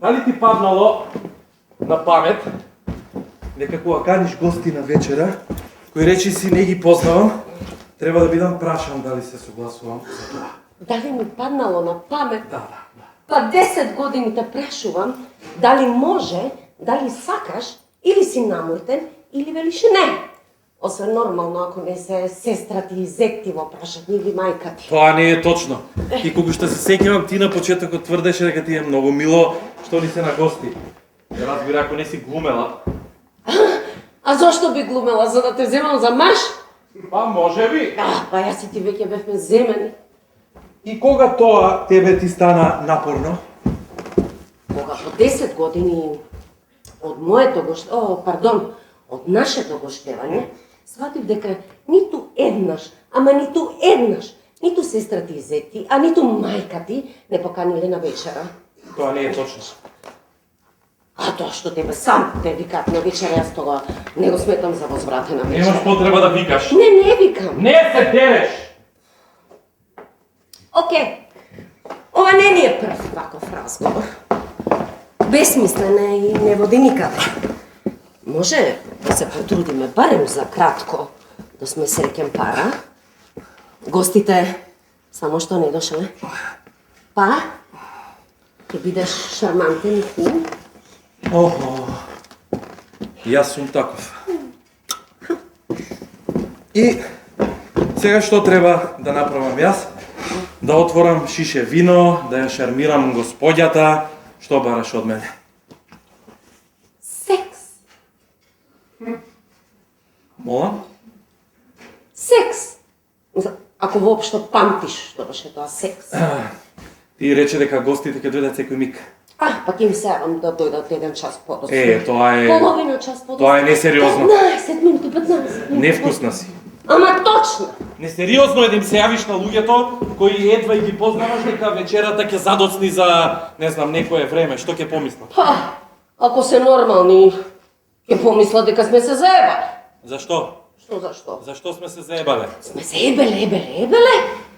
Дали ти паднало на памет дека кога каниш гости на вечера, кои речи си не ги познавам, треба да бидам прашан дали се согласувам за тоа. Дали ми паднало на памет? Да. Па 10 години те прашувам дали може, дали сакаш, или си намутен, или велиш не. Освен нормално, ако не се сестрати и зет ти во прашат, или мајка ти. Тоа не е точно. И кога ще се сеќавам, ти на почетокот тврдеше дека ти е многу мило што ни се на гости. Ја разбира, ако не си глумела. А зошто би глумела, за да те земам за маж? Па може би. Па јас и ти веќе бевме земени. И кога тоа тебе ти стана напорно? Кога по 10 години од моето од нашето гоштевање, сватив дека ниту еднаш, ниту сестра ти и зет ти, а ниту мајка ти не поканиле на вечера. Тоа не е точно. А тоа што тебе сам те викаат на вечера, јас тога не го сметам за возвратена вечера. Немаш потреба да викаш. Не викам. Не се дереш! Океј, ова не ни е прв ваков разговор. Бесмислен е и не води никаде. Може да се потрудиме барем за кратко да сме среќен пара. Гостите само што не дошле. Па, ќе бидеш шармантен и фин. Охо, јас сум таков. И сега што треба да направам јас? Да отворам шише вино, да ја шармирам господјата. Што бараш од мене? Секс. Молам? Секс. Ако воопшто памтиш што беше тоа секс. Ти рече дека гостите ќе дојдат секој миг. Пак им се јавам да дојдат 1 час подоцна. Тоа е... Половина час подоцна. Тоа е несериозно. 15 минути, 15 минути. Невкусна си. Ама точно. Несериозно е да им се јавиш на луѓето кои едва и ги познаваш дека вечерата ќе задоцни за, не знам, некое време. Што ќе помислат? Ако се нормални, ќе помислат дека сме се заебали. Зашто? Што зашто? Зашто сме се заебале? Сме се ебеле.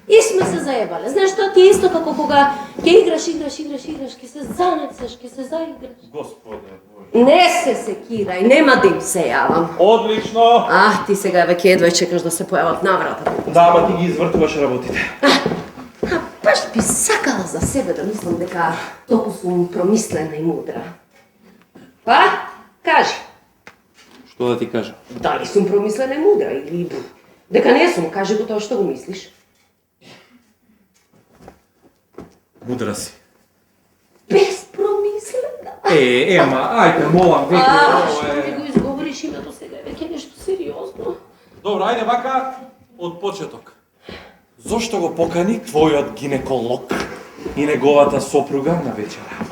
И сме се заебале. Знаеш што ти е исто како кога ќе играш, ќе се занесеш, ќе се заиграш. Господе Боже. Не се секирај, нема да им се јавам. Одлично! Ти сега веќе едва чекаш да се појават на врата. Да, ама ти ги извртуваш работите. Баш би сакала за себе да мислам дека толку сум промислена и мудра. Па, кажи. Што да ти кажам? Дали сум промислена и мудра или дека не сум, кажи го тоа што го мислиш. Мудра си. Безпромислена. Ема, ајде, молам, веќе Што ми го изговориш името сега, веќе нешто сериозно. Добро, ајде вака, од почеток. Зошто го покани твојот гинеколог и неговата сопруга на вечера?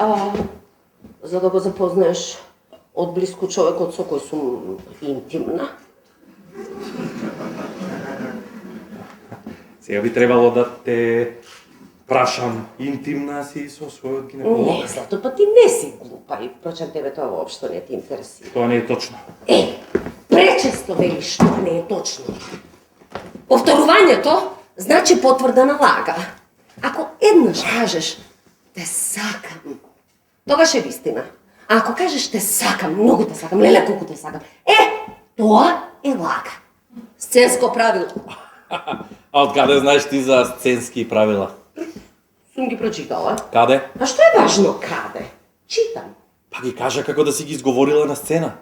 За да го запознаеш од блиску човекот со кој сум интимна. Сега би требало да те прашам, интимна си со својот гинеколог? Не, зато па ти не си глупа и прочем тебе тоа воопшто не ти интересира. Тоа не е точно. Пречесто велиш тоа не е точно. Повторувањето значи потврда на лага. Ако еднаш кажеш те сакам, тогаш е вистина. А ако кажеш те сакам, многу те сакам, леле колку те сакам, тоа е лага. Сценско правило. А од каде знаеш ти за сценски правила? Сум ги прочитала. Каде? А што е важно каде? Читам. Па ги кажа како да си ги изговорила на сцена.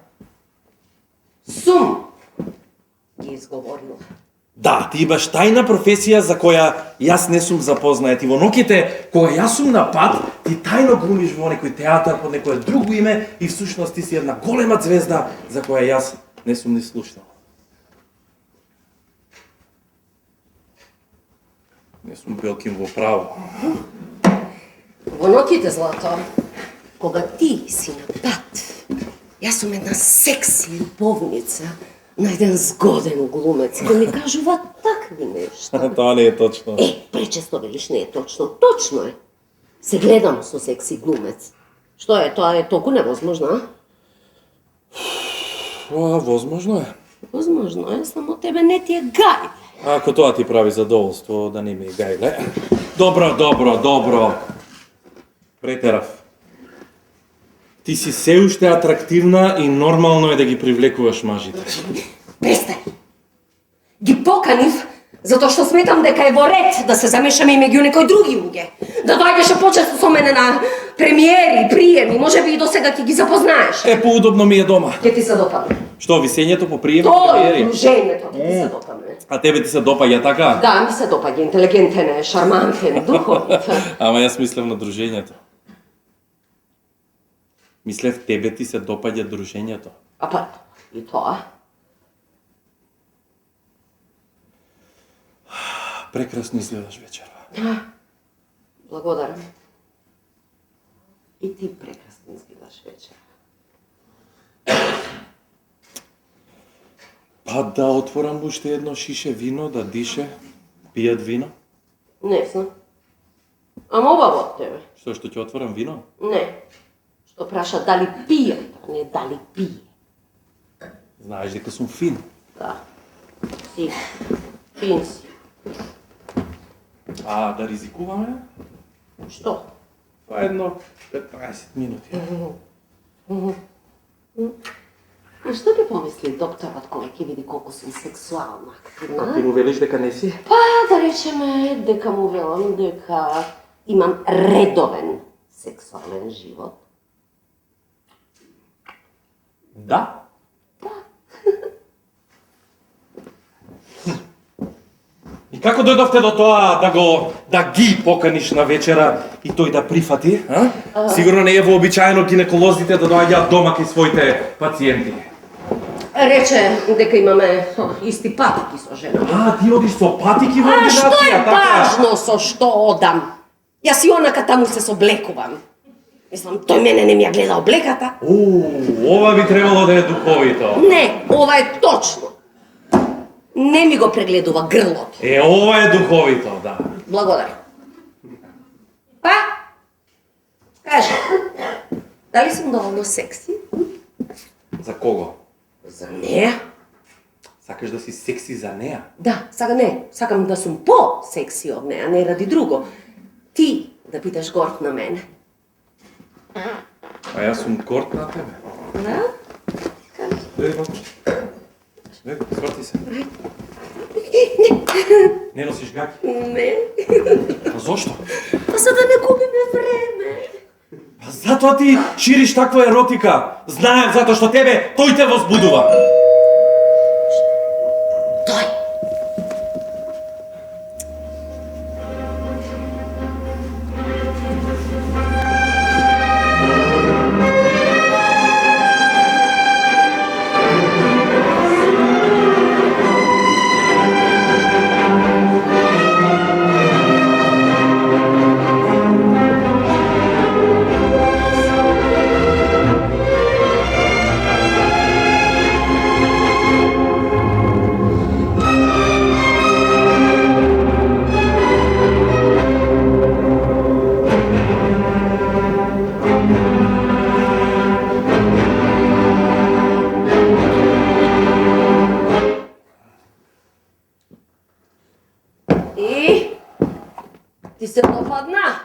Сум ги изговорила. Да, ти имаш тајна професија за која јас не сум запознает. И во ноќите, кога јас сум на пат, ти тајно глумиш во некој театар под некое друго име и всушност ти си една голема звезда за која јас не сум ни слушнал. Не сум Белкин во право. Во ноќите, Злато, кога ти си на пат, јас сум една секси љубовница на еден згоден глумец да ми кажува такви нешта. Тоа не е точно. Пречесто велиш не е точно. Точно е. Се гледам со секси глумец. Што е, тоа е толку невозможно, а? Возможно е. Возможно е, само тебе не ти е гај. Ако тоа ти прави задоволство, да не ми е гајле. Добро. Претерав. Ти си се уште атрактивна и нормално е да ги привлекуваш мажите. Престај. Ги поканив затоа што сметам дека е во ред да се замешаме и меѓу некои други луѓе. Да дојдеше почесто со мене на премиери, приеми, можеби и досега ќе ги запознаеш. Поудобно ми е дома. Ќе ти се допадне. Што, висењето по приеми? Тоа дружењето ќе ти се допадне. А тебе ти се допаѓа така? Да, ми се допаѓа, интелигентен е, шармантен, духовит. Ама јас мислев на дружењето. Мислев тебе ти се допаѓа дружењето. А па, и тоа. Прекрасно изгледаш вечерва. Благодарам. И ти прекрасно изгледаш вечер. Па да отворам уште едно шише вино, да дише, пијат вино. Не знам. Ама убаво од тебе. Што ќе отворам вино? Не. Што праша дали пијат, а не дали пие. Знаеш дека сум фин. Да. Си. Фин си. А да ризикуваме? Што? Па едно 15 минути. А што ќе помисли докторот кога ќе види колку сум сексуална? Ти му велиш дека не си? Па, да речеме дека му велам дека имам редовен сексуален живот. Да. И како дојдовте до тоа да ги поканиш на вечера и тој да прифати, а? Сигурно не е вообичаено гинеколозите да доаѓаат дома кај своите пациенти. Рече дека имаме исти патики со жена. А, ти одиш со патики во А ординација, што е така? важно со што одам? Јас и онака таму се соблекувам. Мислам, тој мене не ми ја гледа облеката. Ова би требало да е духовито. Не, ова е точно. Не ми го прегледува грлото. Ова е духовито, да. Благодарам. Па, кажи, дали сум доволно секси? За кого? За неа? Сакаш да си секси за неа? Да, сакам да сум по-секси од неа, не ради друго. Ти да питаш горд на мене. А јас сум горд на тебе. Да? Кажи. Сврти се. Не носиш гаки? Не. А зошто? Па за да не губиме време. Па затоа ти шириш таква еротика. Знаем затоа што тебе тој те возбудува. Тој. Ти се допадна?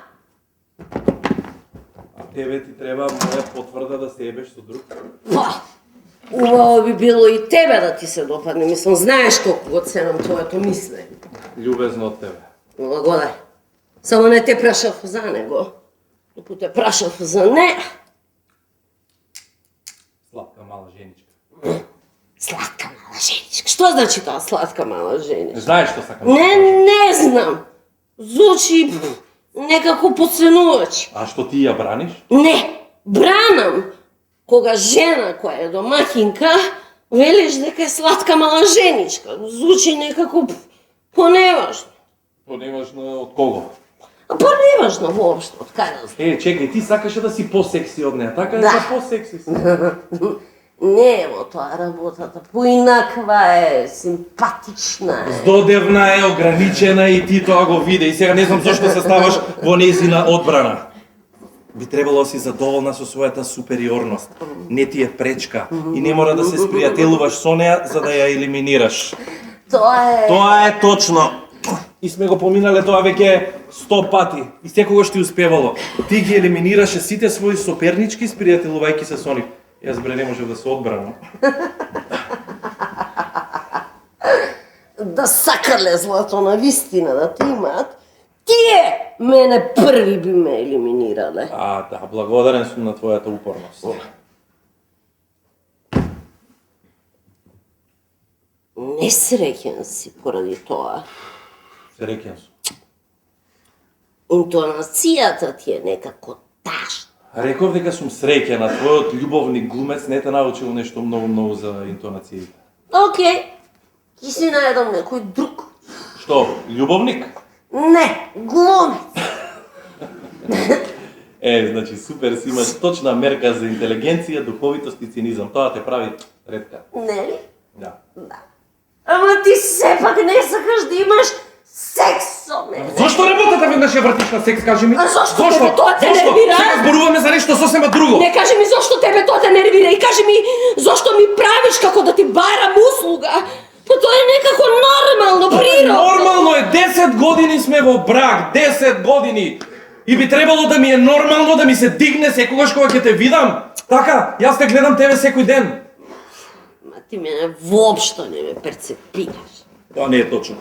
А тебе ти треба моја потврда да се ебеш со друг? Па, убаво би било и тебе да ти се допадне. Мислам, знаеш колку го ценам твоето мислење. Љубезно од тебе. Благодар. Само не те прашав за него. Тупу те прашав за неа. Сладка мала женичка. Сладка мала женичка. Што значи тоа сладка мала женичка? Знаеш што сакам? Не знам. Звучи некако подценувачи. А што ти ја браниш? Не, бранам. Кога жена која е домакинка, велиш дека е сладка мала женичка. Звучи некако поневажно. Понемажно од кого? Поневажно воопшто, од кај да знам. Чекај, ти сакаше да си посекси од неа, така е Да. да посекси си. Не е во тоа работата, поинаква е, симпатична е. Здодевна е, ограничена и ти тоа го виде. И сега не знам зашто се ставаш во нејзина одбрана. Би требало да си задоволна со својата супериорност. Не ти е пречка и не мора да се спријателуваш со неа за да ја елиминираш. Тоа е... Тоа е точно. И сме го поминале тоа веќе 100 пати и секогаш ти успевало. Ти ги елиминираше сите своји сопернички, спријателувајќи се со нив. Јас бре не можев да се одбранам. Да сакале злато на вистина да те имаат, тие мене први би ме елиминирале. Да, благодарен сум на твојата упорност. Несреќен си поради тоа. Среќен сум. Интонацијата ти е некако тажна. Реков дека сум среќен, а твојот љубовник глумец не те научил нешто многу за интонациите. Океј, ти си најдам некој друг. Што, љубовник? Не, глумец. Значи супер си имаш точна мерка за интелигенција, духовитост и цинизам. Тоа те прави ретка. Нели? Да. Ама ти сепак не сакаш да имаш секс со мене. Зошто работата веднаш ја вртиш на секс, кажи ми? А зошто тебе тоа те Зошто? нервира? Сега зборуваме за нешто сосема друго. Не кажи ми зошто тебе тоа те нервира и кажи ми зошто ми правиш како да ти барам услуга. Па тоа е некако нормално, природно. Нормално е, 10 години сме во брак, 10 години. И би требало да ми е нормално да ми се дигне секогаш кога ќе те видам. Така, јас те гледам тебе секој ден. Ма ти мене воопшто не ме перцепираш. Тоа не е точно.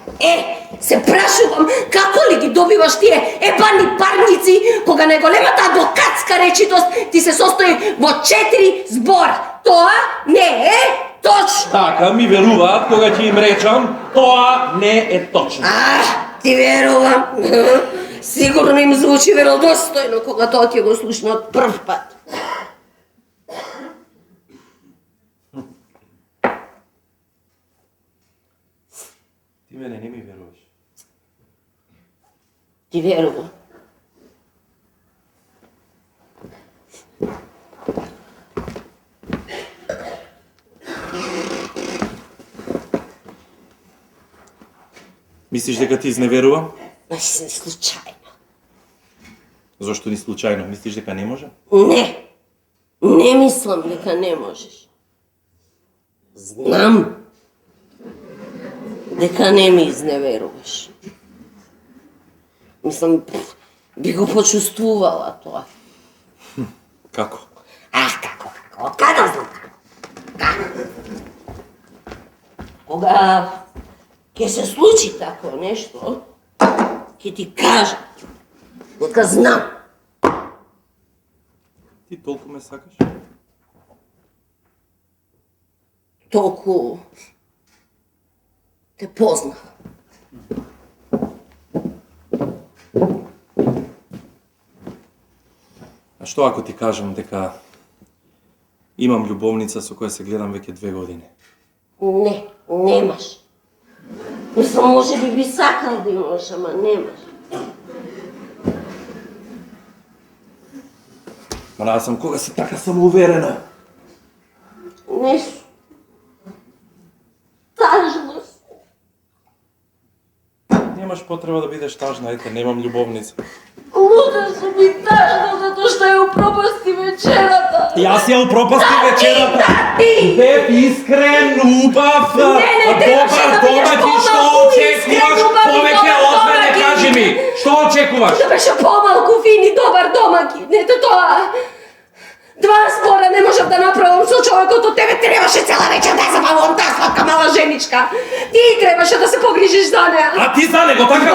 Се прашувам, како ли ги добиваш тие ебани парници, кога неголемата адвокатска речитост ти се состои во 4 збора. Тоа не е точно. Така, ми веруваат кога ќе им речам, тоа не е точно. Ти верувам. Сигурно им звучи веродостојно кога тоа ќе го слушнат прв пат. Ти мене не ми веруваш. Ти верувам. Мислиш дека ти изневерувам? Значи се случајно. Зошто ни случајно? Мислиш дека не може? Не. Не мислам дека не можеш. Знам дека не ми изневеруваш. Мислам, би го почувствувала тоа. Како? Како? Откада знам како? Кога ќе се случи тако нешто, ќе ти кажам дека знам. Ти толку ме сакаш? Толку те познав. А што ако ти кажам дека имам љубовница со која се гледам веќе 2 години? Не, немаш. Мислам, може би сакал да имаш, ама немаш. Ма аз сум кога си така самоуверена. Не сум. Тажна сум. Немаш потреба да бидеш тажна, ете, немам љубовница. Луда сум и тажна, затоа што ја упропасти вечерата. Јас ја упропасти вечерата. Ти! Бев искрен, убав, Не, требаше да бидеш домаќи, што помалку очекуваш? искрен, убав и Повеќе добар од мене домаќин. кажи ми, што очекуваш? Да беше помалку фин и добар домаќин. Ето тоа. 2 збора не можев да направам со човекот од тебе, требаше цела вечер да ја забавувам таа сладка мала женичка. Ти требаше да се погрижиш за неа. А ти за него, така?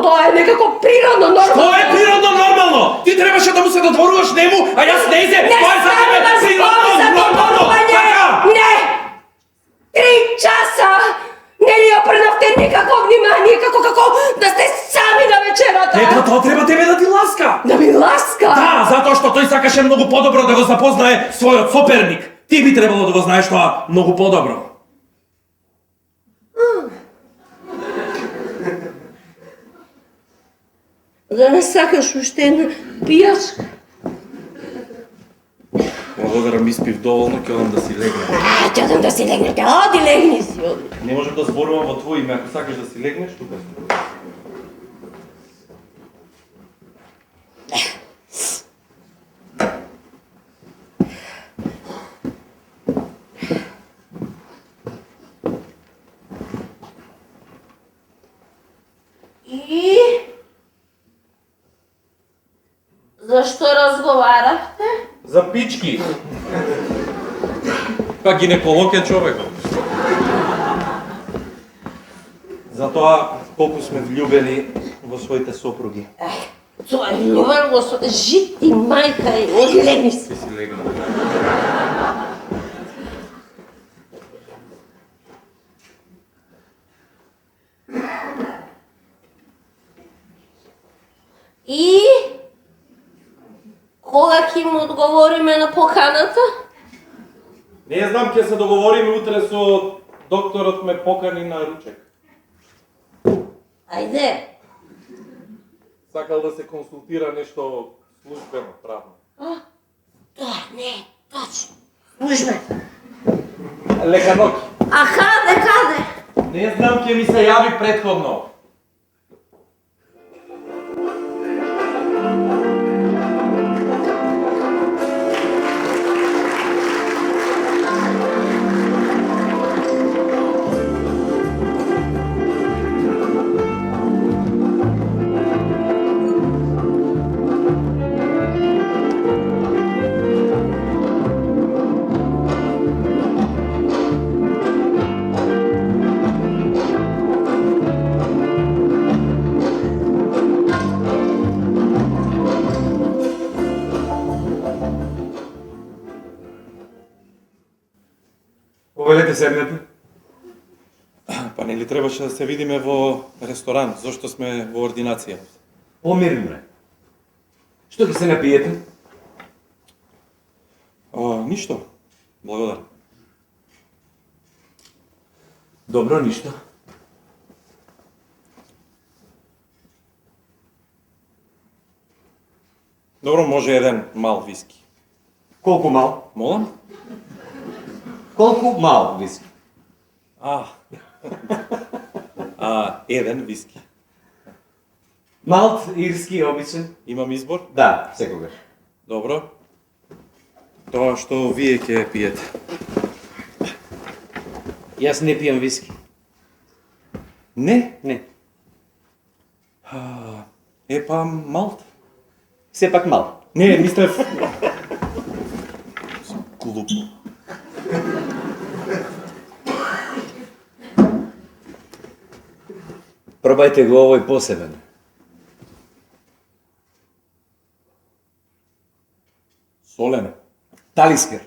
Тоа е некако природно, нормално. Тоа е природно нормално! Ти требаше да му се додворуваш нему, а јас нејзе, Не тоа е за става тебе да збор природно за нормално! додворување! Така! Не! 3 часа! Не ли опренавте никакво внимание, како да сте сами на вечерата! Ето, тоа треба тебе да ти ласка! Да ми ласка! Да, затоа што тој сакаше многу подобро да го запознае својот соперник. Ти би требало да го знаеш тоа многу подобро. Да не сакаш уште една пијачка? Благодарам, испив доволно, ќе одам да си легнем. Ќе одам да си легнете, оди легни си, оди. Не можам да зборувам во твој име, ако сакаш да си легнеш, тука. И Зашто разговарахте? За пички. Па гинеколог е човек. Затоа колку сме влюбени во своите сопруги. Тоа е љубов во жит и мајка е, одлегни се. Си легна. И кога ќе му одговориме на поканата? Не знам, ќе се договориме утре со докторот ме покани на ручек. Ајде. Сакал да се консултира нешто службено, правно. Тоа не, точно. Службе. Лека ноќ. А каде? Не знам, ќе ми се јави претходно. Повелете, седнете. Па нели требаше да се видиме во ресторан, зошто сме во ординација? Помирно е. Што ќе се напиете? Ништо. Благодарам. Добро, ништо. Добро, може еден мал виски. Колку мал? Молам? Колку мал виски? Еден виски. Малт, ирски, обичен? Имам избор? Да, секогаш. Добро. Тоа што вие ќе пиете. Јас не пијам виски. Не? Не. Па малт. Сепак мал. Не, мислев... Глуп. Пробајте го овој посебен. Солено. Талискер.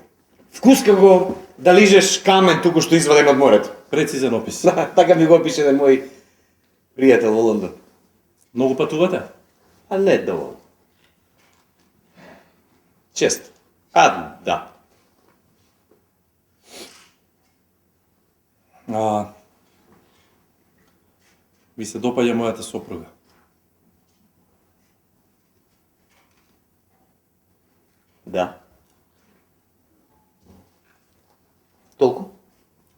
Вкус како да лижеш камен туку што изваден од морето. Прецизен опис. Така ми го опише еден мој пријател во Лондон. Многу патувате? А не доволно. Често. Да. Ви се допаѓа мојата сопруга. Да. Толку?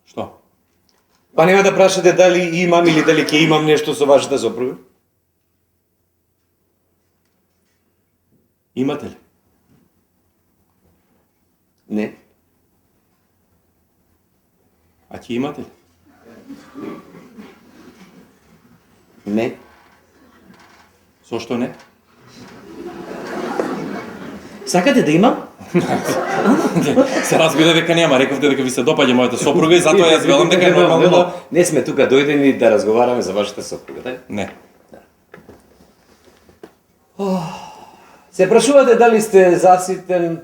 Што? Па нема да прашате дали имам или дали ќе имам нешто со вашата сопруга? Имате ли? Не. А ќе имате ли? Не. Зошто не? Сакате да имам? Се разбира дека нема, рековте дека ви се допаѓа мојата сопруга и затоа јас велам дека е нормално да... Не сме тука дојдени да разговараме за вашата сопруга, така? Не. Се прашувате дали сте заситен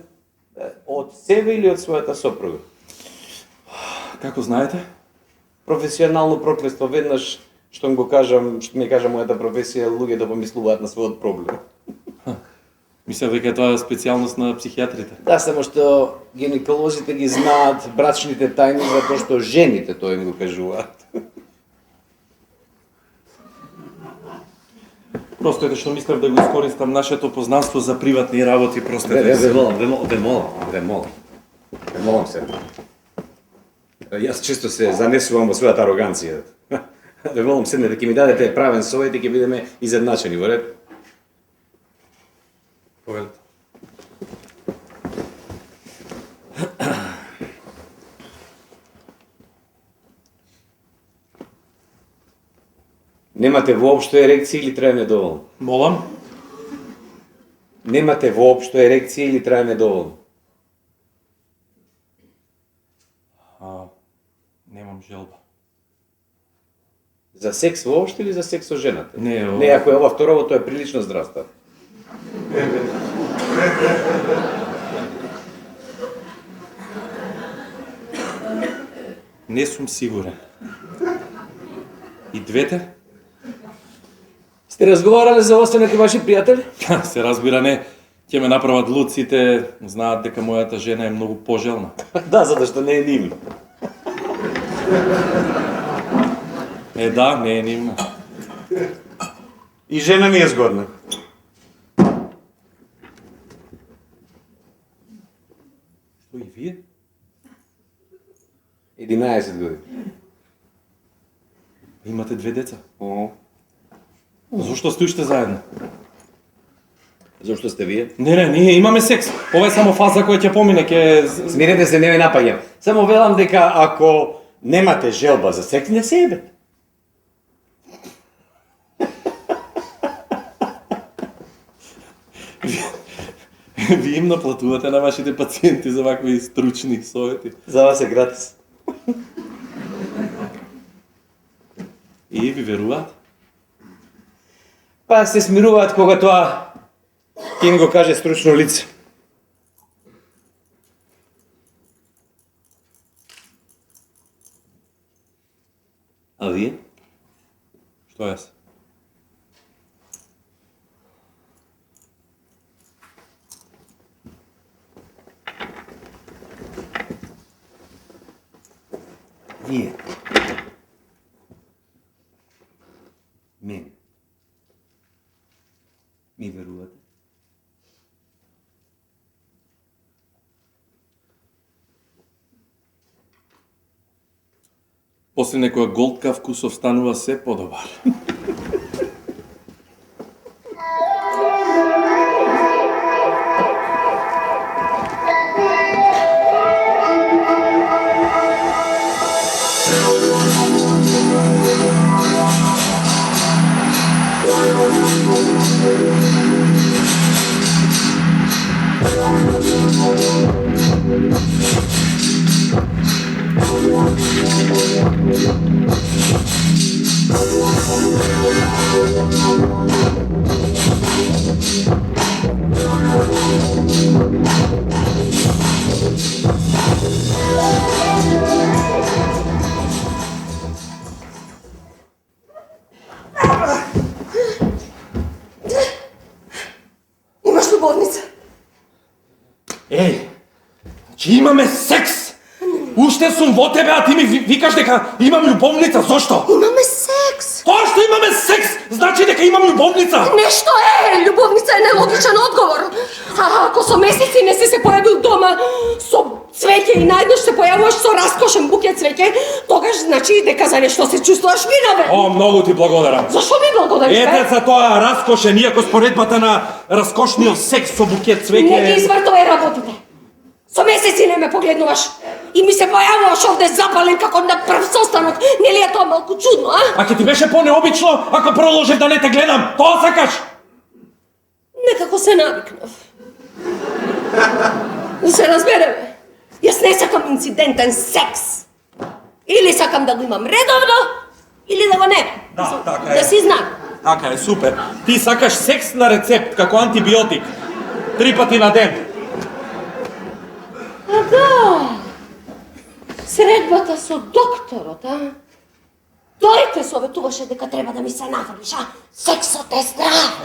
од себе или од својата сопруга? Како знаете? Професионално проклество веднаш што ми кажа мојата професија, луѓето помислуваат на својот проблем. Мислев дека тоа е специјалност на психијатрите. Да, само што гинеколозите ги знаат брачните тајни затоа што жените тоа им го кажуваат. Просто ете што мислев да го искористам нашето познанство за приватни работи, простете. Ве молам се. Јас често се занесувам во својата ароганција. Ве молам седне да ќе ми дадете правен совет и ќе бидеме изедначени во ред. Повелете. Немате воопшто ерекција или трајне доволно? Молам. Немате воопшто ерекција или трае недоволно? Немам желба. За секс воопшто или за секс со жената? Не, Не, ако е ова второто, тоа е прилично здравство. Не сум сигурен. И двете? Сте разговарале за ова со некои ваши пријатели? Се разбира не. Ќе ме направат луд, сите знаат дека мојата жена е многу пожелна. Да, затоа што не е нивно. Да, не е нивна. И жена ми е згодна. Што и вие? 11 години. Имате две деца. О, Зошто сте уште заедно? зошто сте вие? Не, ние имаме секс. Ова е само фаза која ќе помине, ќе... Смирете се, не ме напаѓам. Само велам дека ако немате желба за секс, не се ебете. Вие им наплатувате на вашите пациенти за вакви стручни совети. За вас е гратис. И ви веруваат? Па се смируваат кога тоа ќе им го каже стручно лице. А вие? Што јас? Вие. Мене. Ми верувате? После некоја голтка вкусов станува се подобар. Имаш любовница? Еј, че имаме секс! Уште сум во тебе, а ти ми викаш дека имам љубовница, зошто? Имаме секс! Тоа што имаме секс, значи дека имам љубовница! Нешто е! Љубовница е нелогичен одговор. А ако со месеци не си се појавил дома со цвеќе и најдеш се појавуваш со раскошен букет цвеќе, тогаш значи дека за нешто се чувствуваш виновен. О, многу ти благодарам. Зашо ми благодариш, бе? Ете за тоа раскошен, иако споредбата на раскошниот секс со букет цвеќе... Не ги извртове работите. Со месеци не ме погледнуваш. И ми се појавуваш овде запален како на прв состанок. Нели е тоа малку чудно, а? А ќе ти беше понеобично ако продолжев да не те гледам? Тоа сакаш? Некако се навикнав. Да се разбереме. Јас не сакам инцидентен секс. Или сакам да го имам редовно, или да го немам. Да, така е. Да си знам. Така е, супер. Ти сакаш секс на рецепт, како антибиотик. 3 пати на ден. А да. Средбата со докторот, а? Тој те советуваше дека треба да ми се навалиш, а? Сексот е здрав.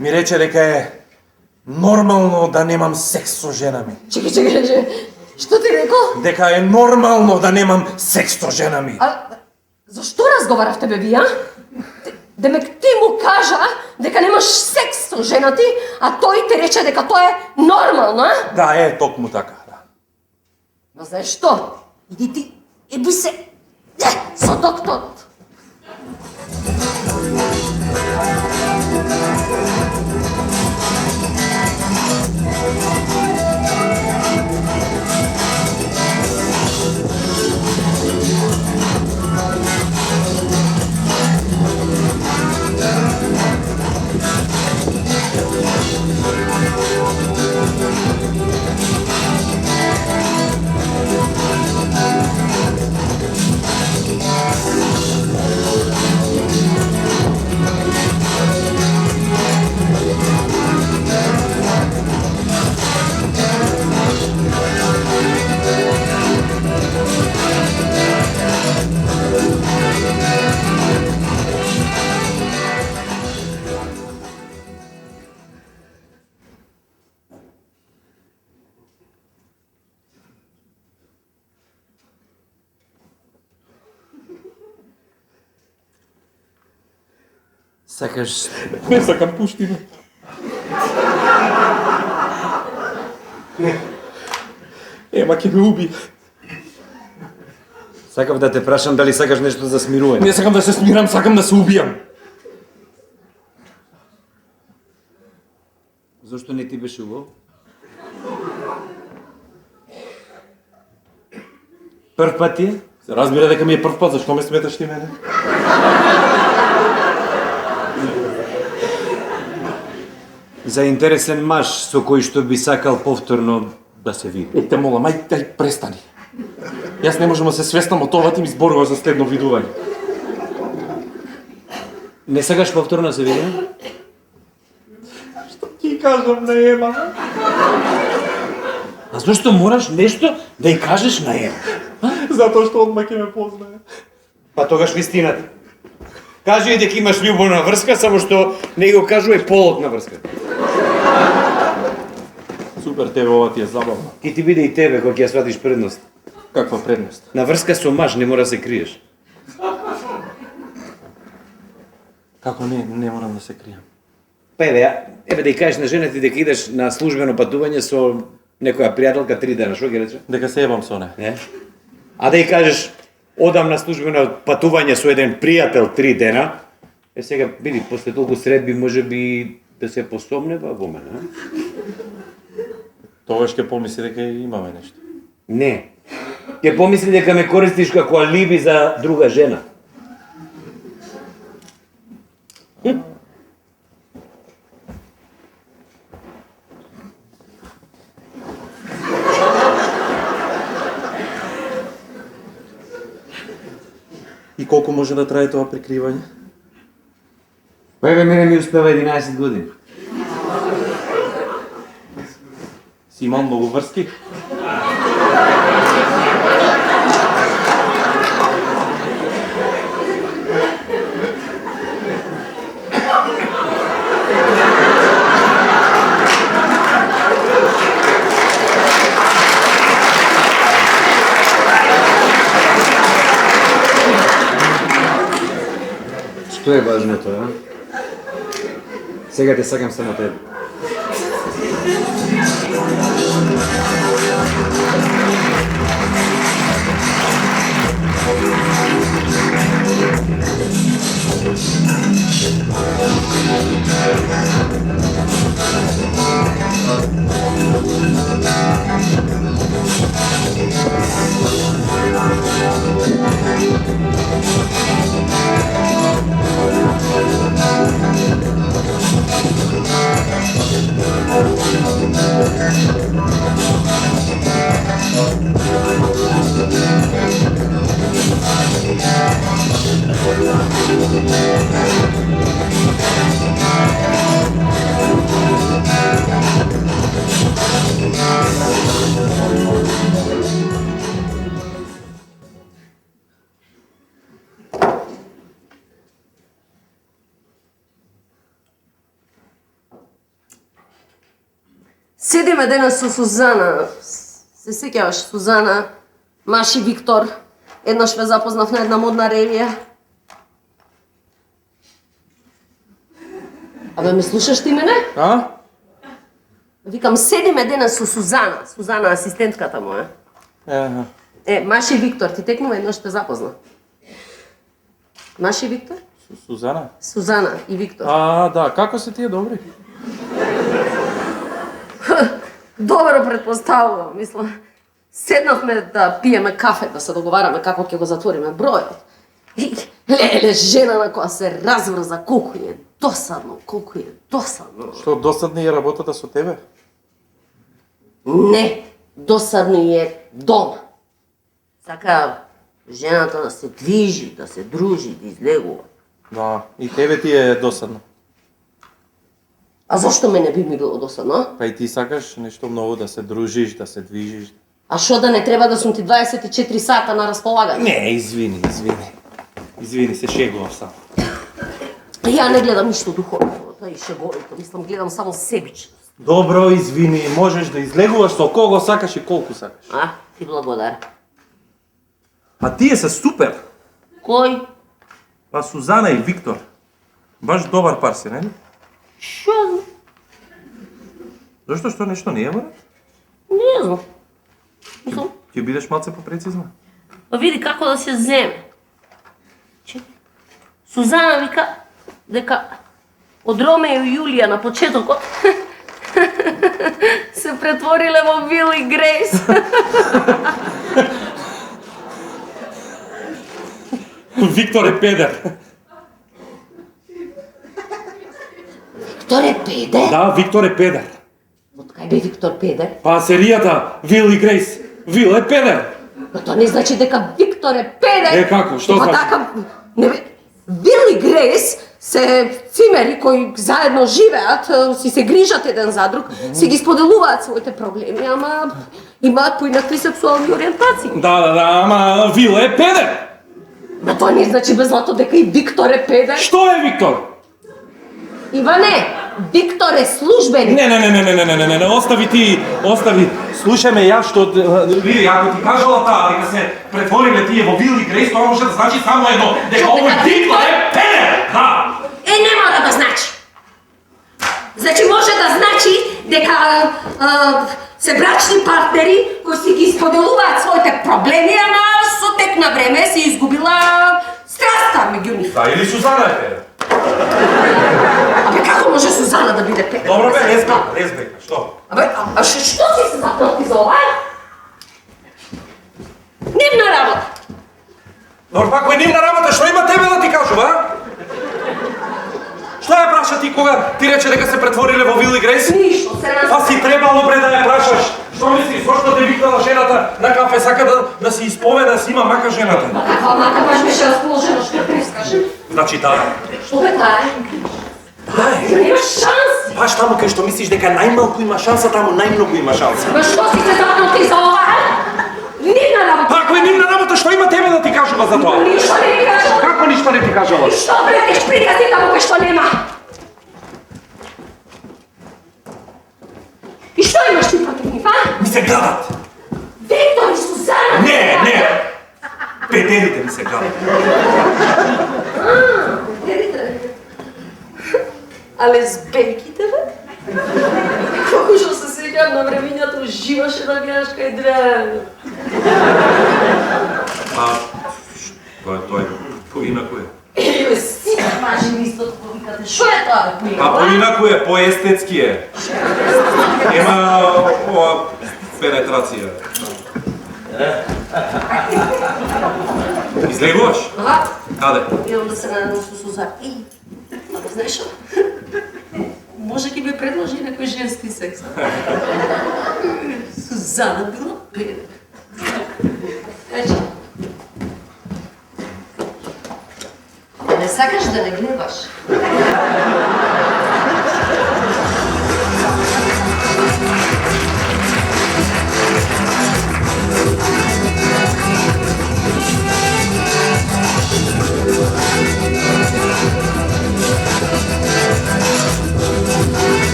Ми рече дека е нормално да немам секс со жена ми. Чекай. Што ти рекол? Дека е нормално да немам секс со жена ми. А зашто разговаравте, бе, вие, а? Демек ти му кажа дека немаш секс со жена ти, а тој те рече дека тоа е нормално, а? Да, е токму така, да. Но знаеш што? Иди ти, еби се со докторот. Сакаш... Не сакам, пушти ме. Ема ќе ме уби. Сакав да те прашам дали сакаш нешто за смирување. Не сакам да се смирам, сакам да се убијам. Зошто не ти беше убаво? Прв пат ти е? Се разбира дека ми е прв пат, зашто ме сметаш ти мене? За интересен маж со кој што би сакал повторно да се види. Те молам, ај престани. Јас не можам да се свестам од ова, ти ми зборуваш за следно видување. Не сакаш повторно да се види? Ти кажам на Ема. А зашто мораш нешто да ја кажеш на Ема? Затоа што одма ќе ме познае. Па тогаш вистината. Кажи ја дека имаш љубовна врска, само што не го кажувај полот на врска. Супер, тебе ова ти е забавно. Ке ти биде и тебе кога ќе ја сватиш предност. Каква предност? На врска со маж не мора да се криеш. Како не морам да се кријам. Па еве да ја кажеш на жена ти дека идеш на службено патување со некоја пријателка 3 дена, што ќе рече? Дека се ебам со неа. Не? А да ја кажеш одам на службено патување со еден пријател 3 дена, сега биди после толку средби можеби да се посомнева во мене, а? Тогаш ќе помисли дека имаме нешто. Не. Ќе помисли дека ме користиш како алиби за друга жена. И колку може да трае тоа прикривање? Па еве мене ми успева 11 години. Си имал многу врски? Што е важното, а? Сега те сакам само тебе. Седиме денес со Сузана. Се сеќаваш Сузана, Маши Виктор. Еднаш ве запознав на една модна ревија. Абе, ме слушаш ти мене? А? Викам, седиме денес со Сузана. Сузана, асистентката моја. Маши Виктор, ти текнува еднаш те запозна. Маши Виктор? Сузана? Сузана и Виктор. Да, како се тие добри? Добро предпоставувам, мислам. Седнавме да пиеме кафе, да се договараме како ќе го затвориме бројот. И леле, жена на која се разврза, колку е досадно, колку е досадно. Што досадна е работата со тебе? Не, досадно е дома. Сака жената да се движи, да се дружи, да излегува. Да, и тебе ти е досадно. А зошто мене би ми било досадно? Па и ти сакаш нешто многу да се дружиш, да се движиш. А шо да не треба да сум ти 24 сата на располагање? Не, извини. Извини, се шегував само. Ја не гледам ништо духовно, и шеговито, мислам, гледам само себичност. Добро, извини, можеш да излегуваш со кого сакаш и колку сакаш. Ти благодар. А тие се супер. Кој? Па Сузана и Виктор. Баш добар пар си, нели? Што? Зашто што нешто не е брат? Не знам. Мислам, Ќе бидеш малце попрецизна. па види како да се земе. Сузана вика дека од Ромео и Јулија на почетокот се претвориле во Вил и Грейс. Виктор е педер. Виктор е педер? Да, Виктор е педер. Од кај бе Виктор педер? Па серијата Вил и Грейс. Вил е педер. Но тоа не значи дека Виктор е педер. Е, како? Што Па значи? така, не бе, Вил и Грейс се цимери кои заедно живеат, си се грижат еден за друг, си ги споделуваат своите проблеми, ама имаат поинакви сексуални ориентации. Да, ама Вил е педер. Но тоа не значи без злато дека и Виктор е педер. Што е Виктор? Иване, Виктор е службеник. Не, остави ти, остави. Слушај ме ја што види, ако ти кажала таа дека се претвориле тие во Вил и Грейс, тоа може да значи само едно, дека овој Виктор е педер. Да. Не мора да значи. Значи може да значи дека се брачни партнери кои си ги споделуваат своите проблеми, ама со тек на време си изгубила страста меѓу нив. Да, или Сузана е педер. Абе како може Сузана да биде педер? Добро бе, резбека, што? Абе, што си се заплати за ова? Нивна работа. Добро, па кој нивна работа, што има тебе да ти кажува, а? Што ја праша ти кога ти рече дека се претвориле во Вил и Грейс? Ништо, се Па си требало бре да ја прашаш. Што мислиш, зошто те викнала жената на кафе, сака да се исповеда, да си има мака жената? Каква мака баш беше расположена, што ја прескажи? Значи таа. Што бе таа? Дај. Нема шанс. Баш таму кај што мислиш дека најмалку има шанса, таму најмногу има шанса. Ма што си се заплати за ова? Нивна работа. Па ако е нивна работа, што има тебе да ти кажува за тоа? Ништо не ми кажала. Како ништо не ти кажала? Што бретеш приказни таму кај што нема? И што имаш ти против нив, а? Ми се гадат. Виктор и Сузана! Не. Педерите ми се гадат. Педерите? А лесбенките, бе? Колку што се сеќавам на времињата, уживаше да гледаш кај древно. Па, тоа е поинаку е. Еле, сите мажи ми исто како викате. Шо е тоа, бе, поинаку, Па поинаку е, поестетски е. Нема ова пенетрација. Излегуваш? Ага, Каде? идам да се надам со Сузана. Ама знаеш што? Може ќе ми предложи некој женски секс. Сузана била педер. Кажи. Не сакаш да не гледаш?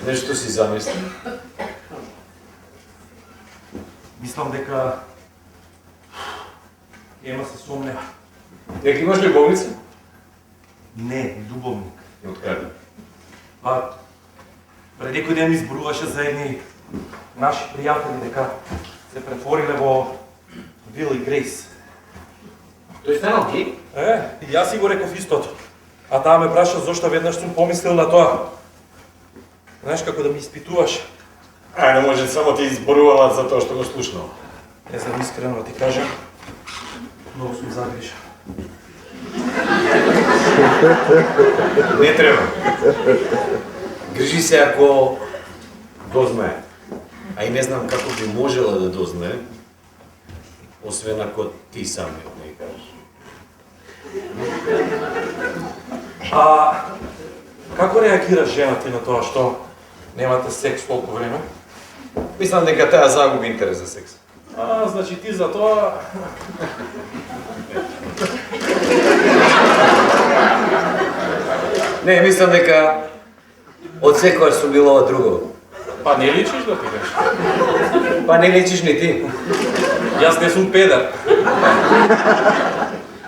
Нешто си замисли. Мислам дека Ема се сомнева. Дека имаш любовница? Не, любовник. И од каде? Па, пред некој ден ми зборуваше за едни наши пријатели дека се претвориле во Вил и Грейс. Тој станал гей? И јас си го реков истото. А таа ме праша зошто веднаш сум помислил на тоа. Знаеш како да ми испитуваш? Ајде, може само ти изборувала за тоа што го слушнал. Не знам искрено да ти кажам. Многу сум загрешен. Не треба. Грижи се ако дознае. А и не знам како би можела да дознае, освен ако ти самиот не кажеш. А како реагира жената на тоа што немате секс толку време? Мислам дека таа загуби интерес за секс. А, значи ти за тоа... Не, мислам дека од секоја сум бил ова друго. Па не личиш да ти кажеш. Па не личиш ни ти. Јас не сум педар.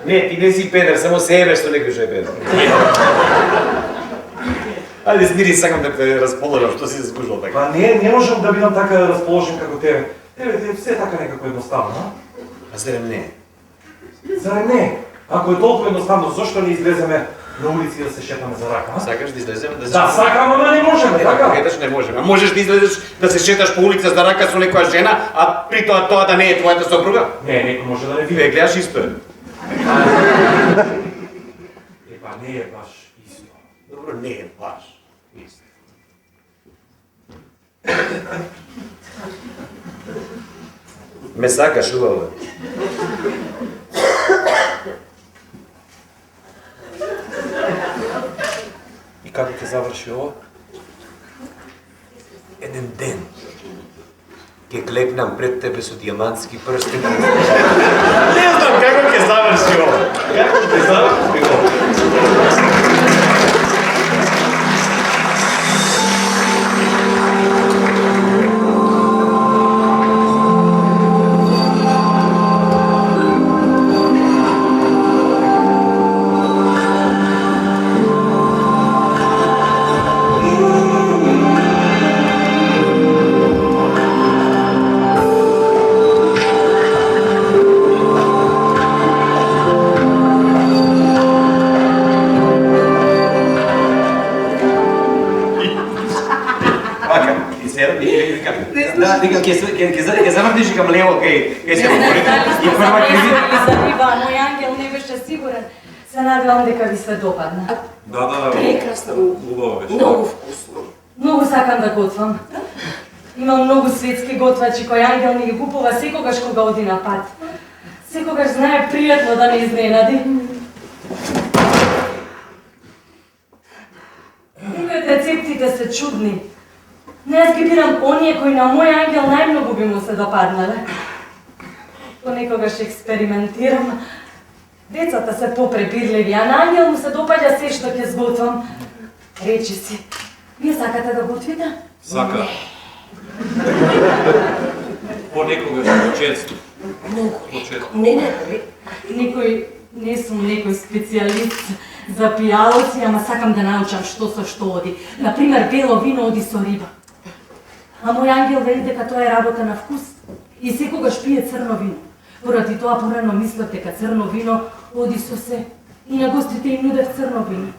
Не, ти не си педер, само се ебеш што некој што е педер. Ајде смири, сакам да те расположам, што си се скужал така. Па не можам да бидам така расположен како тебе. Тебе ти е все така некако едноставно, а? А зарем не? Зарем не? Ако е толку едноставно, зошто не излеземе на улици и да се шетаме за рака, а? Сакаш да излеземе да се... Да, сакам, ама не можеме, така? Еднаш не можеме. А можеш да излезеш да се шеташ по улица за рака со некоја жена, а при тоа да не е твојата сопруга? Не, некој може да не Вие види. гледаш исто е. Па не е баш исто. Добро, не е баш исто. Ме сакаш, убаво. И како ќе заврши ова? Еден ден ќе клепнам пред тебе со дијамантски прстен. Не знам како ќе заврши ова. Како ќе заврши ова? Ќе завртиш кам лево кај се говорите. И прва кредит за риба, мој ангел не беше сигурен. Се надевам дека ви се допадна. Да. Прекрасно. Убаво беше. Многу вкусно. Многу сакам да готвам. Имам многу светски готвачи кои ангел ми ги купува секогаш кога оди на пат. Секогаш знае пријатно да не изненади. Некои од рецептите се чудни. Не, јас ги бирам оние кои на мој ангел најмногу би му се допаднале. Понекогаш експериментирам. Децата се попребирливи, а на ангел му се допаѓа се што ќе сготвам. Речи си, вие сакате да готвите? Сака. Понекогаш често. Многу Почетно. Не. Не сум некој специјалист за пијалоци, ама сакам да научам што со што оди. Например, бело вино оди со риба. А мој ангел вели дека тоа е работа на вкус и секогаш пие црно вино. Поради тоа порано мислев дека црно вино оди со се. И на гостите им нудев црно вино.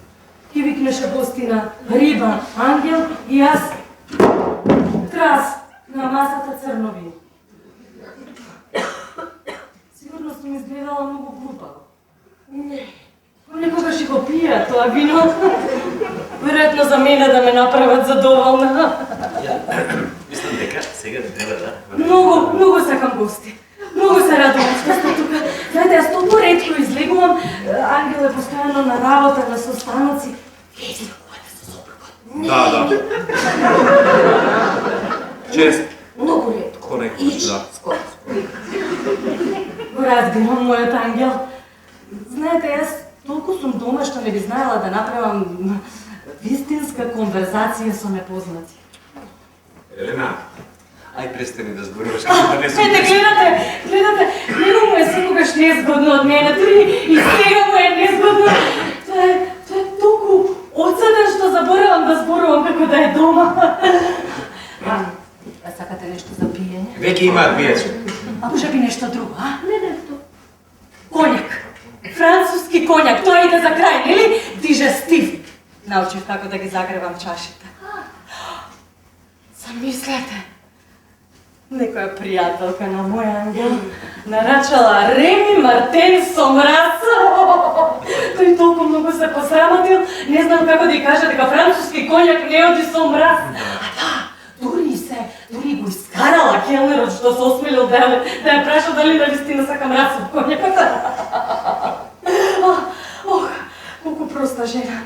Ќе викнеше гостина риба, ангел и јас трас на масата црно вино. Сигурно сум изгледала многу глупаво. Не. Понекогаш и го пија тоа вино. Веројатно за мене да ме направат задоволна. Мислам дека сега да треба да... Многу сакам гости. Многу се радувам што сте тука. Знаете, јас толку ретко излегувам. Ангел е постојано на работа, на состаноци. Види кога да се сопрува. Да. Чест. Многу ретко. Понекогаш, да. Скоро. Го разбирам, мојот ангел. Знаете, јас толку сум дома што не би знаела да направам вистинска конверзација со непознати. Елена, ај престани да зборуваш како да не сум... Гледате, него му е секогаш незгодно од мене, дури и сега му е незгодно. Тоа е толку одсаден што заборавам да зборувам како да е дома. А сакате нешто за пиење? Веќе имаат пијачи. А може би нешто друго, а? Не, то. Коњак. Француски коњак, тоа иде за крај, нели? Дижестив. Научив како да ги загревам чашите. Замислете. Некоја пријателка на мој ангел нарачала Реми Мартен со мраз. Тој толку многу се посрамотил Не знам како да ја кажа дека француски коњак не оди со мраз. А да, дури го искарала келнерот што се осмелил да ја праша дали навистина сака мраз од коњакот. Ох, колку проста жена.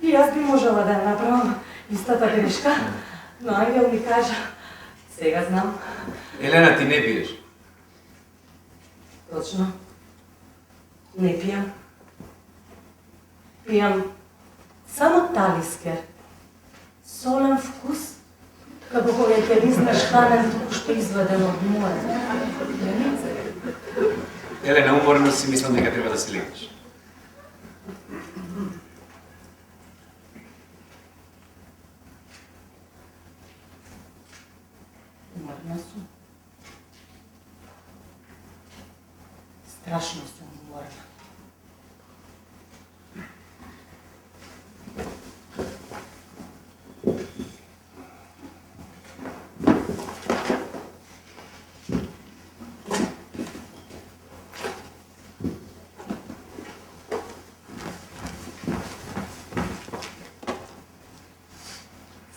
И јас би можела да ја направам истата грешка, но Ангел ми кажа, сега знам. Елена, ти не пиеш. Точно. Не пијам. Пијам само талискер. Солен вкус, како кога ќе лизнеш хранен току што изваден од море. Елена, уморено си мислам дека треба да се легнеш. Уморна сум. Страшно сум уморна.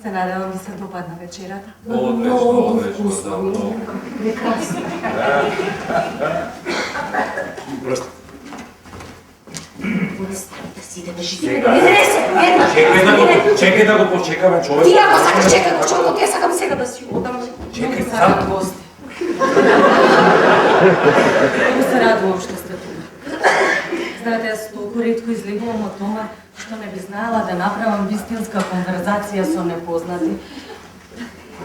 Се надевам да се допадна вечерата. Много вкусно, много прекрасно. Просто. Остави да си идеме, житиме да не дресе, Чекај да го почекаме човек. Ти ако сакаш чекай го човекот, ја сакам сега да си одам. Чекај, Сакам гости. Много се радувам што сте тука. Знаете, јас толку ретко излегувам од дома, што не би знаела да направам вистинска конверзација со непознати.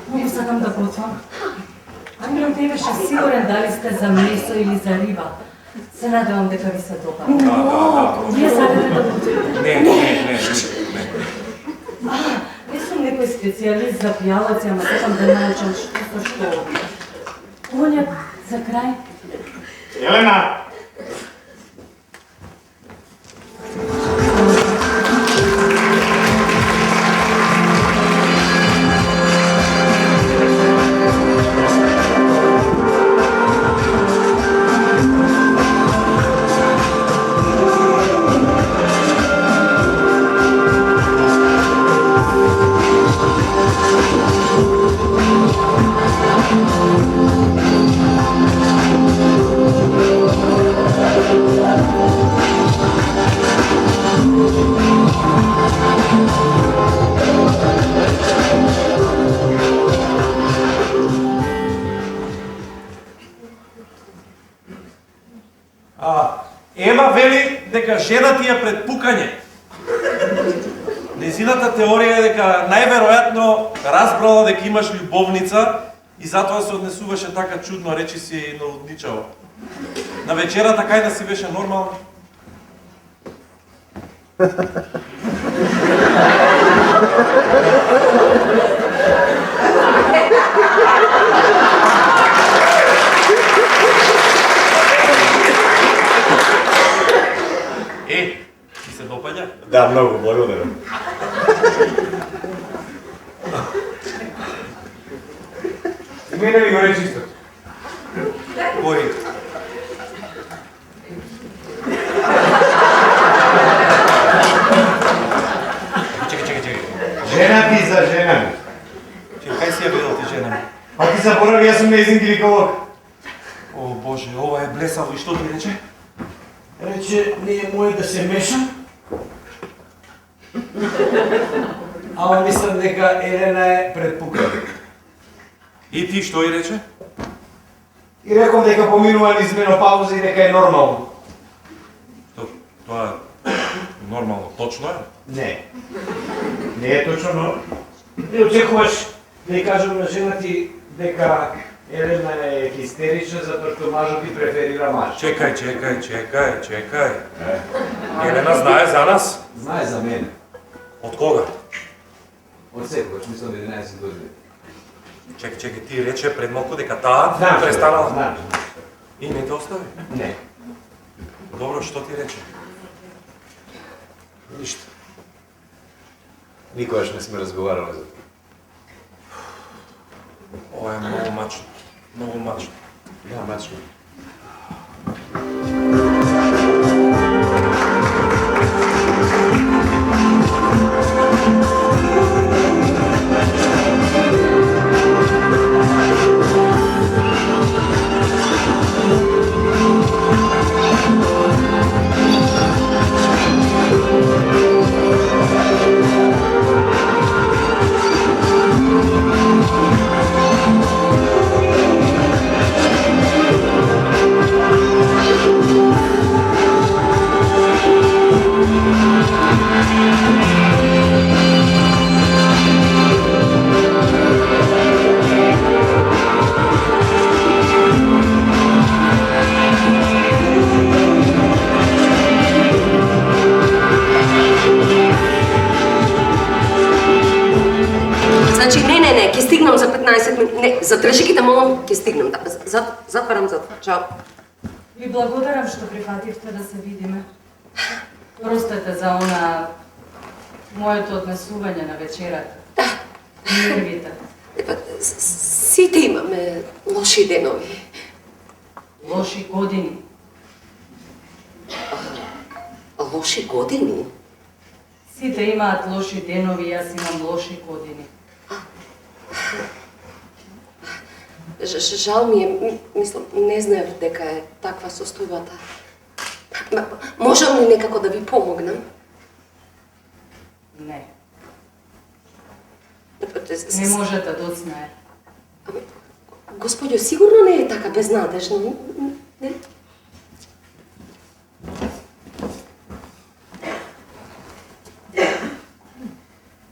Многу сакам да готвам. Ангел не беше сигурен дали сте за месо или за риба. Се надевам дека ви се допадне. Вие сакате да готвите? Не. Не сум некој специјалист за пијалаци, ама сакам да научам што. Коњак за крај. Елена! Ема вели дека жена ти е пред пукање. Незината теорија е дека најверојатно разбрала дека имаш љубовница и затоа се однесуваше така чудно, речи си налудничаво. На вечерата кај да си беше нормално? Ти се допаѓа? Да, многу, благодарам. Мене ми го речи исто. Кој? Чекај. Жена ти за жена ми. Кај си ја видел ти жена ми? А ти заборави, јас сум нејзин гинеколог. О, Боже, ова е блесаво и што ти рече? Рече, не е мој да се мешам. Ама мислам дека Елена е пред пукање. И ти што и рече? И реком дека поминува низ менопауза и дека е нормално. Тоа е нормално, точно е? Не. Не е точно, но не очекуваш да ја кажам на жена ти дека Елена е хистерична затоа што мажот ти преферира маж. Чекај. Елена знае за нас? Знае за мене. Од кога? Од секогаш, мислам 11 години. Чекај, ти рече пред малку дека таа престанала. Знам. И не те остави? Не. Добро, што ти рече? Ништо. Никогаш не сме разговарали за тоа. Ова е многу мачно. Многу мачно. Да, мачно. Не, задржи ги да молам, ќе стигнем. Затварам. Чао. Ви благодарам што прифативте да се видиме. Простете за она моето однесување на вечерата. Нервите. Сите имаме лоши денови. Лоши години. Лоши години? Сите имаат лоши денови, јас имам лоши години. Жал ми е, мислам, не знаев дека е таква состојбата. Можам ли некако да ви помогнам? Не. Не можете да оцнае. Господјо, сигурно не е така безнадежно, не?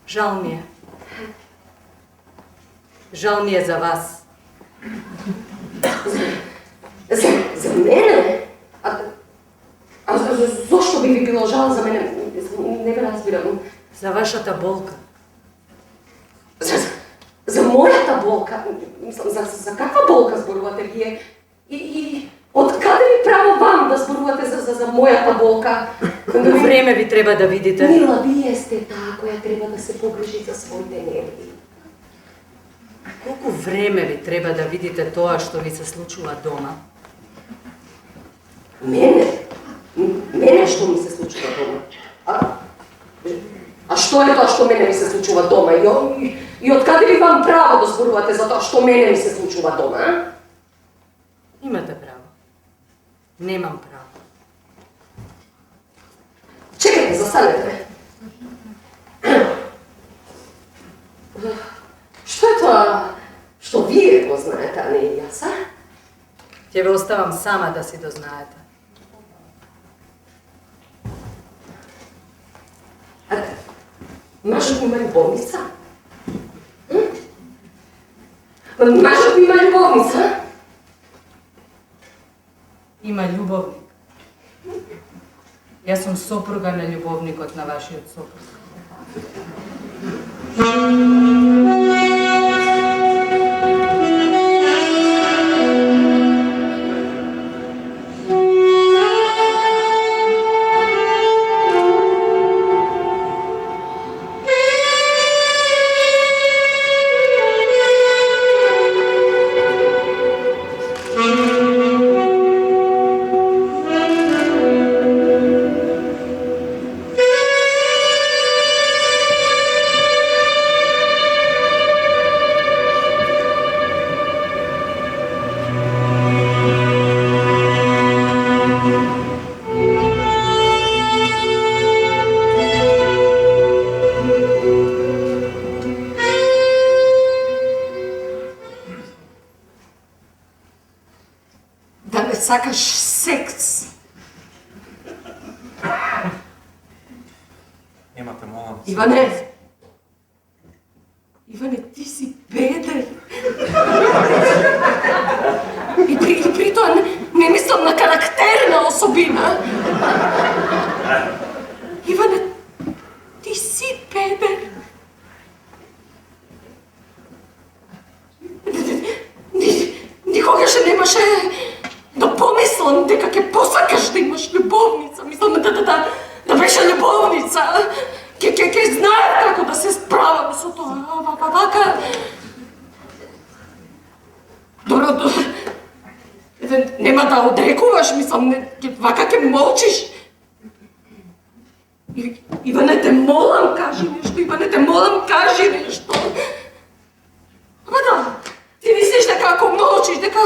Жал ми е. Жал ми е за вас. За мене? А зошто би ви било жал за мене? Не го разбирам. За вашата болка. За мојата болка? Мислам, за каква болка зборувате вие? И од каде ви право вам да зборувате за мојата болка? Колку време ви треба да видите? Мила, вие сте таа која треба да се погрижи за своите нерви. Колку време ви треба да видите тоа што ви се случува дома? Мене што ми се случува дома? А што е тоа што мене ми се случува дома? И од каде ви вам право да зборувате за тоа што мене ми се случува дома, а? Имате право. Немам право. Чекайте, застанете. Што е тоа што вие го знаете, а не и јас, а? Ќе ве оставам сама да си дознаете. Мажот има љубовница? Мажот има љубовница? Има љубовник. Јас сум сопруга на љубовникот на вашиот сопруг. Сакаш секс? Немате, молам се. Иване, ти си беден. И при тоа не мислам на карактерна особина. Иване, ти си беден. Никогаш немаше да помислам дека ќе посакаш да имаш љубовница. Мислам да беше љубовница. Ќе знаев како да се справам со тоа. Вака... Добро, нема да одрекуваш, мислам, вака ќе молчиш. Иване, те молам, кажи нешто. Иване, те молам, кажи нешто. Ама да, ти мислиш дека ако молчиш, дека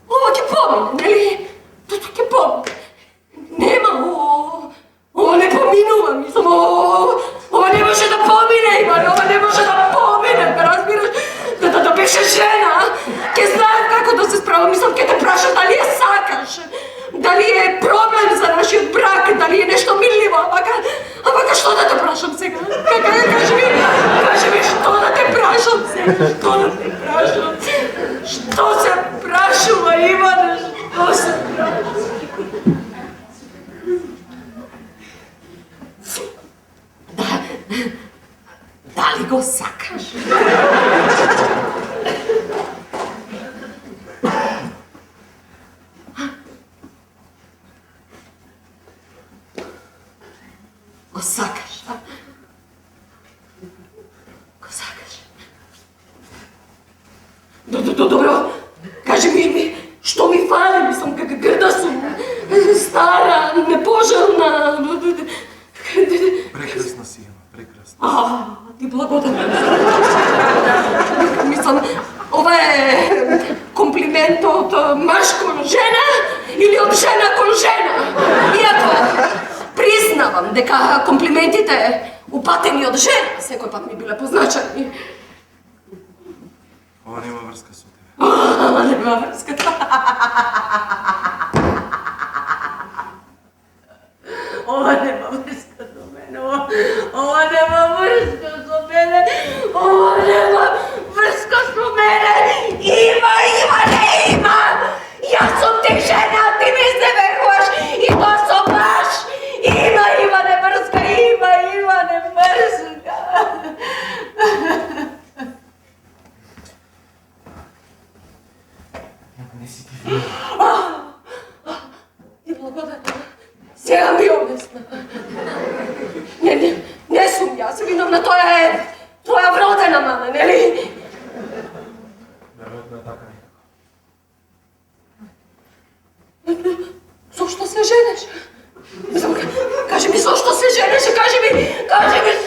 ова ќе помине, нели? Тоа ќе помине. Нема, ова не поминува, мислам, ова не може да помине, Иване, ова не може да помине, ме разбираш? Да беше жена, ќе знаев како да се справам, мислам, ќе те праша дали ја сакаш, дали е проблем за нашиот брак, дали е нешто мирливо, а вака што да те прашам сега? Кажи ми што да те прашам сега, што да те прашам? Што се прашува, Иване, што се прашува? Дали го сакаш? Ko sakaš, a? Ko sakaš. Dobro, kaži mi, što mi fali, mislim, grda su, stara, nepoželjna. Прекрасна си, Ема, прекрасна. Ти благодарам. Mislim, ovo je kompliment od maš kon žena ili od žena kon žena. Iako priznavam deka komplimentite upateni od žena, sekoj pat mi bile poznačani. Ова нема врска со тебе. Nema vrska. Ova nema vrska do mene. Ova nema vrska do mene. Ova nema vrska do mene. Ima, ima. Ja sam ti žena, ti mi se veruješ. I to sam baš. Ima, ne vrska. Ima, ne vrska. Не си ти вина. Ти благодаря. Сега ми обясна. Не сум јас виновна, тоа е твоја вродена мама, нели? Веројатно е така некако. Зошто се женеш? Кажи ми зошто се женеше, кажи ми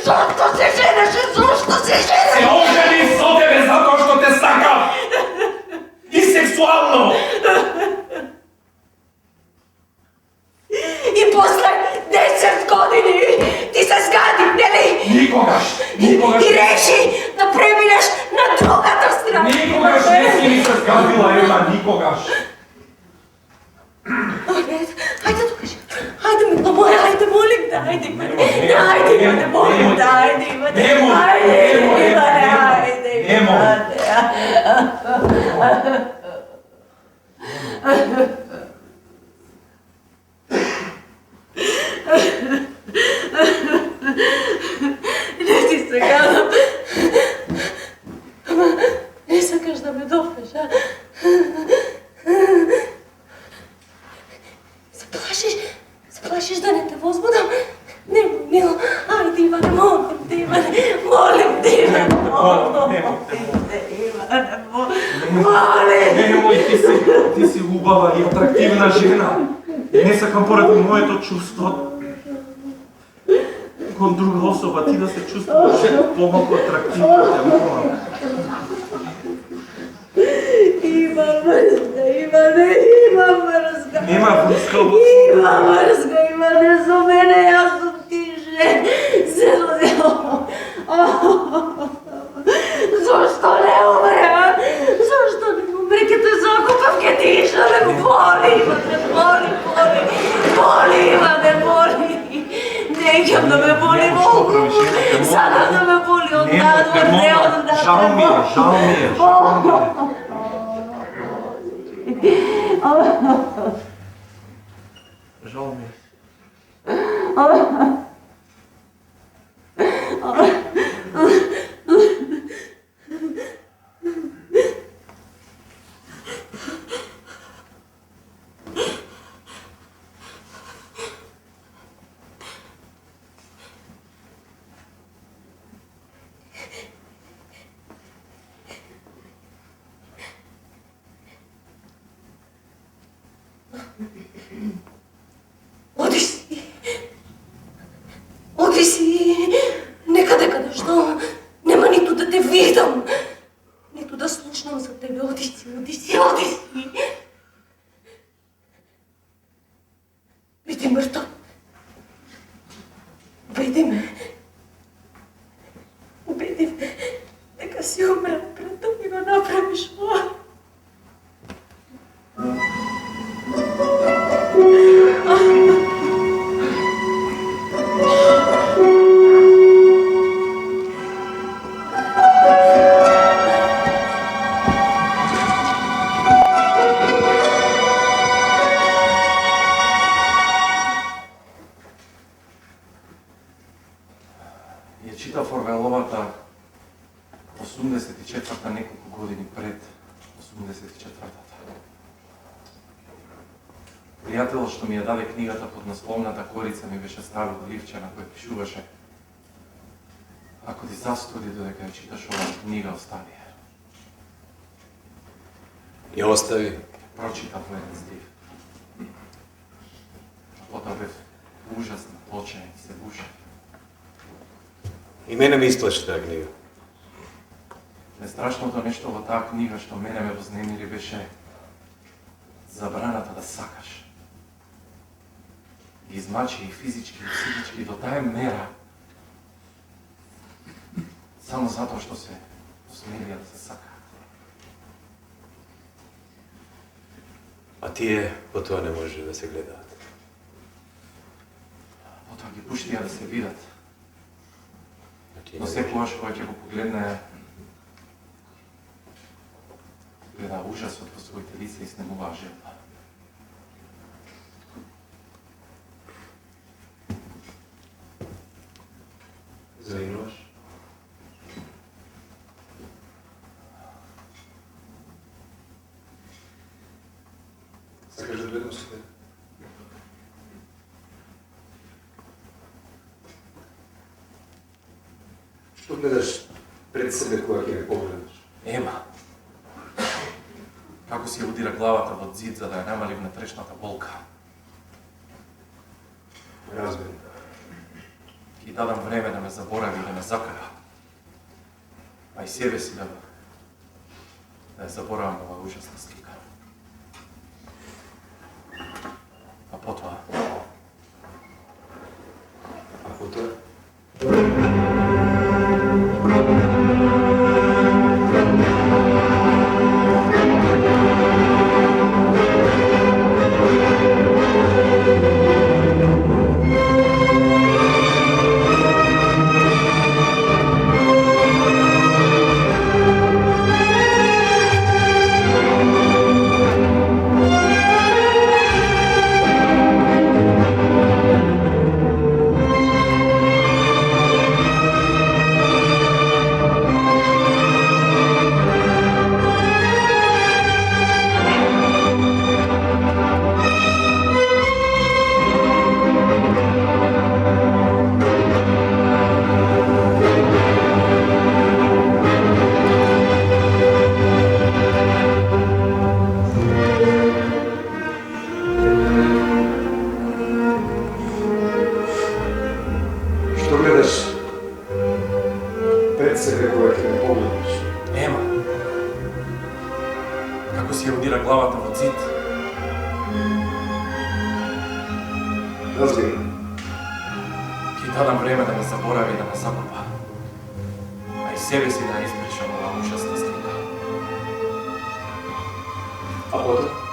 зошто се женеше, зошто се женеше? Се ожени со тебе затоа што те сакам! И сексуално! И после 10 години ти се згади, нели? Никогаш! И реши да преминеш на другата страна. Никогаш не си ми се згадила, Ема, никогаш! Ајде тука же. Ајде, мила моја, ајде, молим те, ајде, Иване. Ајде, Иване, молим те, ајде, Иване. Ајде, Иване, ајде, Иване. Не ти се гадам. Ама, не сакаш да ме допнеш, а? Се плашиш да не те возбудам? Немој, мило, ајде, Иване, молим те, Иване, Иване, молим. Немој, ти си убава и атрактивна жена. Не сакам поради моето чувство кон друга особа, ти да се чувствуваш помалку атрактивна, те молам. Има врска, Иване, има врска. Нема врска, Има врска, Иване, за мене, јас сум ти жен. Зошто не умре, а? Зошто не умре, ке те закупав, ке ти иша, ме боли, Иване, боли, Иване, боли. Неќам да ме боли волку, сакам да ме боли од надвор, не од надвор. Жал ми е. Жал ми е. Оди си, некаде каде што нема ниту да те видам, ниту да слушнам за тебе, оди си. Биди мртов. Убеди ме, дека си умрел пред да ми го направиш моја. Ја читав Орвеловата 84-та неколку години пред 84-та. Пријател што ми ја даде книгата под насловната корица ми беше ставил ливче на кој пишуваше: ако ти застуди додека ја читаш оваа книга, остави ја. Ја остави. Прочитав во еден стих. А потоа бев ужасно почен и се бушев. И мене ми исплаши таа книга. Најстрашното нешто во таа книга што мене ме вознемири беше забраната да сакаш. Ги измачи и физички и психички до таа мера само затоа што се осмелија да се сака. А тие потоа не може да се гледаат. Потоа ги пуштија да се видат. Значи, Но секогаш кога ќе го погледне, гледа ужасот во своите лица и снемуваа желба. Завинуваш? Сакаш да гледам со тебе? Што гледаш пред себе кога ќе ме погледаш? Ема, како си ја удира главата во зид за да ја намали внатрешната болка. Разбирам. Ги дадам време да ме заборави и да ме закара. А и себе си да ја заборавам оваа ужасна слика. А потоа, А потоа? Што гледаш пред себе кога ќе ме погледаш? Ема, како си ја удира главата во зид. Разбирам. Ги дадам време да ме заборави и да ме закопа. А и себе си да ја избришам оваа ужасна слика. А потоа?